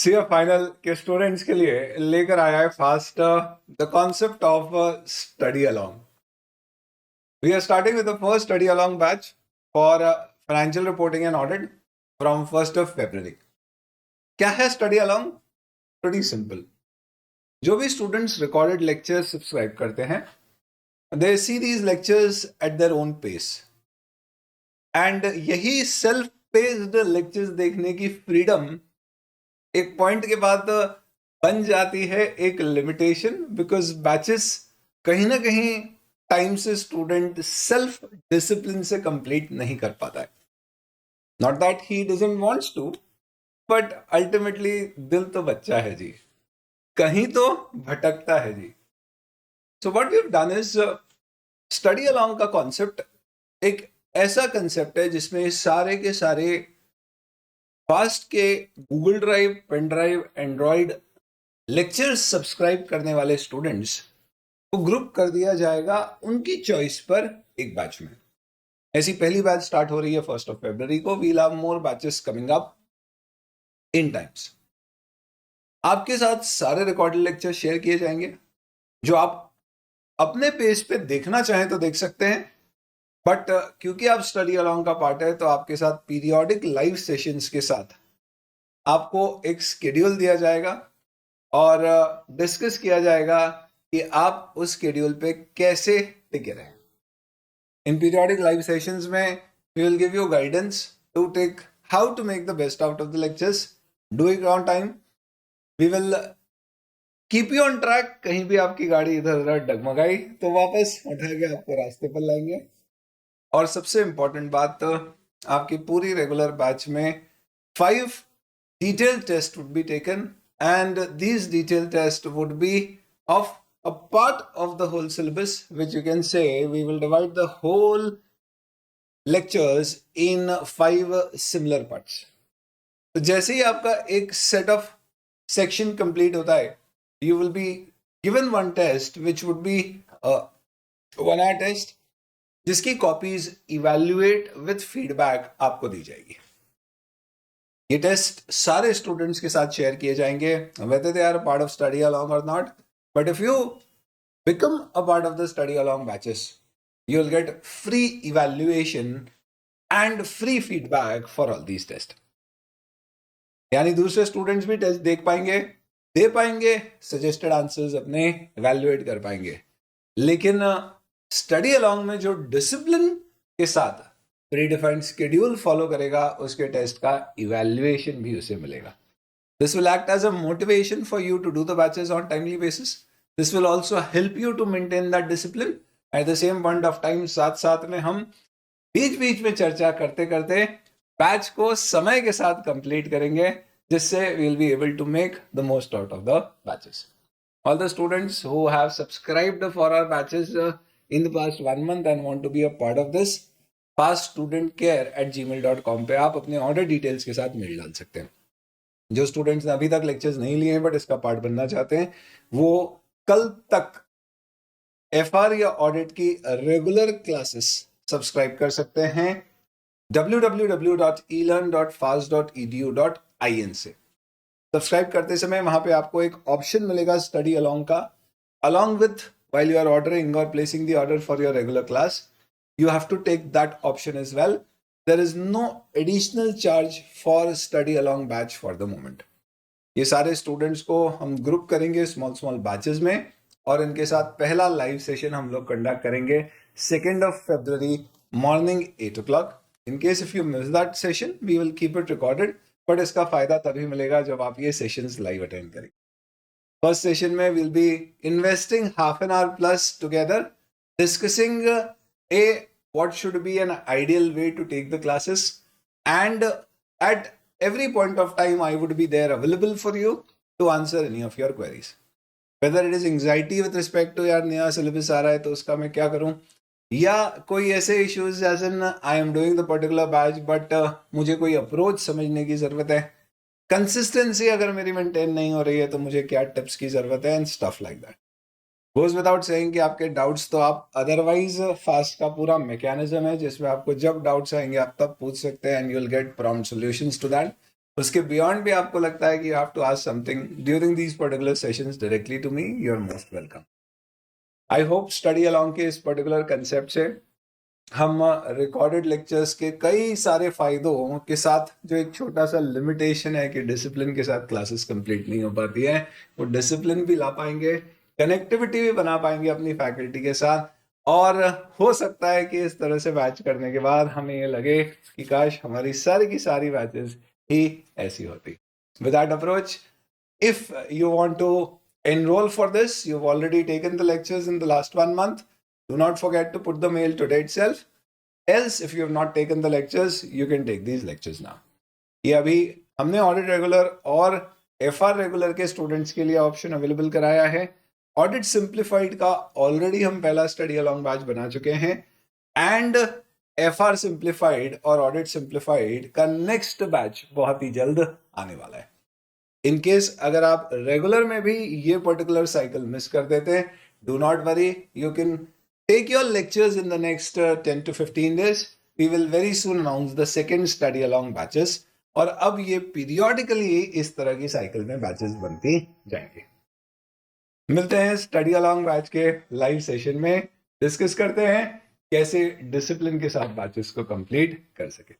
सी final के students के लिए लेकर आया है fast the concept of study along. We are starting with the first study along batch for financial reporting and audit from 1 February. क्या है स्टडी अलोंग? Pretty simple. जो भी स्टूडेंट्स रिकॉर्डेड लेक्चर्स सब्सक्राइब करते हैं, they see these lectures at their own pace, and यही self paced lectures देखने की freedom एक पॉइंट के बाद बन जाती है एक लिमिटेशन, बिकॉज बैचेस कहीं ना कहीं टाइम से स्टूडेंट सेल्फ डिसिप्लिन से कंप्लीट नहीं कर पाता है. Not that he doesn't wants to, but ultimately दिल तो बच्चा है जी, कहीं तो भटकता है जी. So what we have done is study along का कॉन्सेप्ट एक ऐसा कंसेप्ट है जिसमें सारे के सारे फास्ट के Google drive, pen drive, Android lectures subscribe करने वाले स्टूडेंट्स को ग्रुप कर दिया जाएगा उनकी चॉइस पर एक बैच में. ऐसी पहली बैच स्टार्ट हो रही है 1 February को. We'll have more batches coming up in times. आपके साथ सारे रिकॉर्डेड लेक्चर शेयर किए जाएंगे. जो आप अपने पेज पे देखना चाहें तो देख सकते हैं, बट क्योंकि आप स्टडी अलोंग का पार्ट है तो आपके साथ पीरियोडिक लाइव सेशंस के साथ आपको एक शेड्यूल दिया जाएगा और डिस्कस किया जाएगा कि आप उस शेड्यूल पे कैसे टिके रहें. इन पीरियोडिक लाइव सेशंस में we will give you guidance to take how to make the best out of the lectures, do it on time. We will keep you on track. कहीं भी आपकी गाड़ी इधर उधर डगमगाई तो वापस उठा के आपको रास्ते पर लाएंगे. और सबसे इंपॉर्टेंट बात, तो आपकी पूरी रेगुलर बैच में 5 detailed tests would be taken, and these detailed tests would be of a part of the whole syllabus, which you can say we will divide the whole lectures in 5 similar parts. तो जैसे ही आपका एक set of section complete होता है, you will be given one test which would be a 1 hour test, जिसकी copies evaluate with feedback आपको दी जाएगी. ये टेस्ट सारे स्टूडेंट्स के साथ शेयर किए जाएंगे, whether they are a part of study along or not. But if you become a part of the study along batches, you will get free evaluation and free feedback for all these tests. यानी दूसरे students भी test देख पाएंगे, दे पाएंगे, suggested answers अपने evaluate कर पाएंगे. लेकिन स्टडी अलोंग में जो डिसिप्लिन के साथ प्रीडिफाइंड शेड्यूल फॉलो करेगा, उसके टेस्ट का इवैल्यूएशन भी उसे मिलेगा. This will act as a motivation for you to do the batches on timely basis. This will also help you to maintain that discipline. At the same point of time साथ साथ में हम बीच बीच में चर्चा करते करते बैच को समय के साथ कंप्लीट करेंगे, जिससे we will be able to make the most out of the batches. All the students who have subscribed for our batches in the past 1 month and want to be a part of this, faststudentcare@gmail.com पे आप अपने order details के साथ mail डाल सकते हैं. जो students ने अभी तक लेक्चर्स नहीं लिए हैं बट इसका पार्ट बनना चाहते हैं, वो कल तक FR या ऑडिट की रेगुलर क्लासेस सब्सक्राइब कर सकते हैं www.elearn.fast.edu.in से. सब्सक्राइब करते समय वहां पे आपको एक ऑप्शन मिलेगा स्टडी अलोंग का. Along with while you are ordering or placing the order for your regular class, you have to take that option as well. There is no additional charge for study along batch for the moment. ये सारे students को हम group करेंगे small small batches में, और इनके साथ पहला लाइव सेशन हम लोग कंडक्ट करेंगे 2 February morning 8 o'clock. In case if you miss that session, we will keep it recorded. But इसका फायदा तभी मिलेगा जब आप ये सेशंस लाइव अटेंड करेंगे. फर्स्ट सेशन में we'll be investing half an hour plus together, discussing what should be an ideal way to take the classes, and at every point of time I would be there available for you to answer any of your queries. Whether it is anxiety with respect to यार नया syllabus आ रहा है तो उसका मैं क्या करूं, या कोई ऐसे issues as in I am doing the particular batch but मुझे कोई अप्रोच समझने की जरूरत है, कंसिस्टेंसी अगर मेरी मेंटेन नहीं हो रही है तो मुझे क्या टिप्स की जरूरत है, and stuff like that. Goes without saying कि आपके डाउट्स तो आप अदरवाइज फास्ट का पूरा मैकेनिज्म है जिसमें आपको जब डाउट्स आएंगे आप तब पूछ सकते हैं, and you will get prompt solutions to that. उसके बियॉन्ड भी आपको लगता है कि you have to ask something during these particular sessions directly to me, you are most welcome. I hope study along के इस पर्टिकुलर कंसेप्ट से हम रिकॉर्डेड लेक्चर्स के कई सारे फायदों के साथ, जो एक छोटा सा लिमिटेशन है कि डिसिप्लिन के साथ क्लासेस कंप्लीट नहीं हो पाती है, वो डिसिप्लिन भी ला पाएंगे, कनेक्टिविटी भी बना पाएंगे अपनी फैकल्टी के साथ। और हो सकता है कि इस तरह से बैच करने के बाद हमें ये लगे कि काश हमारी सारी की सारी बैचेस ही ऐसी होती। With that approach, if you want to enroll for this, you've already taken the lectures in the last 1 month, do not forget to put the mail today itself. Else, if you have not taken the lectures, you can take these lectures now. ये अभी हमने audit regular और FR regular के students के लिए option available कराया है। Audit simplified का ऑलरेडी हम पहला स्टडी अलॉन्ग बैच बना चुके हैं, एंड एफआर सिंप्लीफाइड और ऑडिट सिंप्लीफाइड का नेक्स्ट बैच बहुत ही जल्द आने वाला है। इन केस अगर आप रेगुलर में भी ये पर्टिकुलर साइकिल मिस कर देते हैं, do not worry, you can take your lectures in the next 10 to 15 days. We will very soon announce the second study along batches, और अब ये पीरियोडिकली इस तरह की साइकिल में बैचेस बनती जाएंगे। मिलते हैं स्टडी अलॉन्ग बैच के लाइव सेशन में, डिस्कस करते हैं कैसे डिसिप्लिन के साथ बैचेस को कंप्लीट कर सके।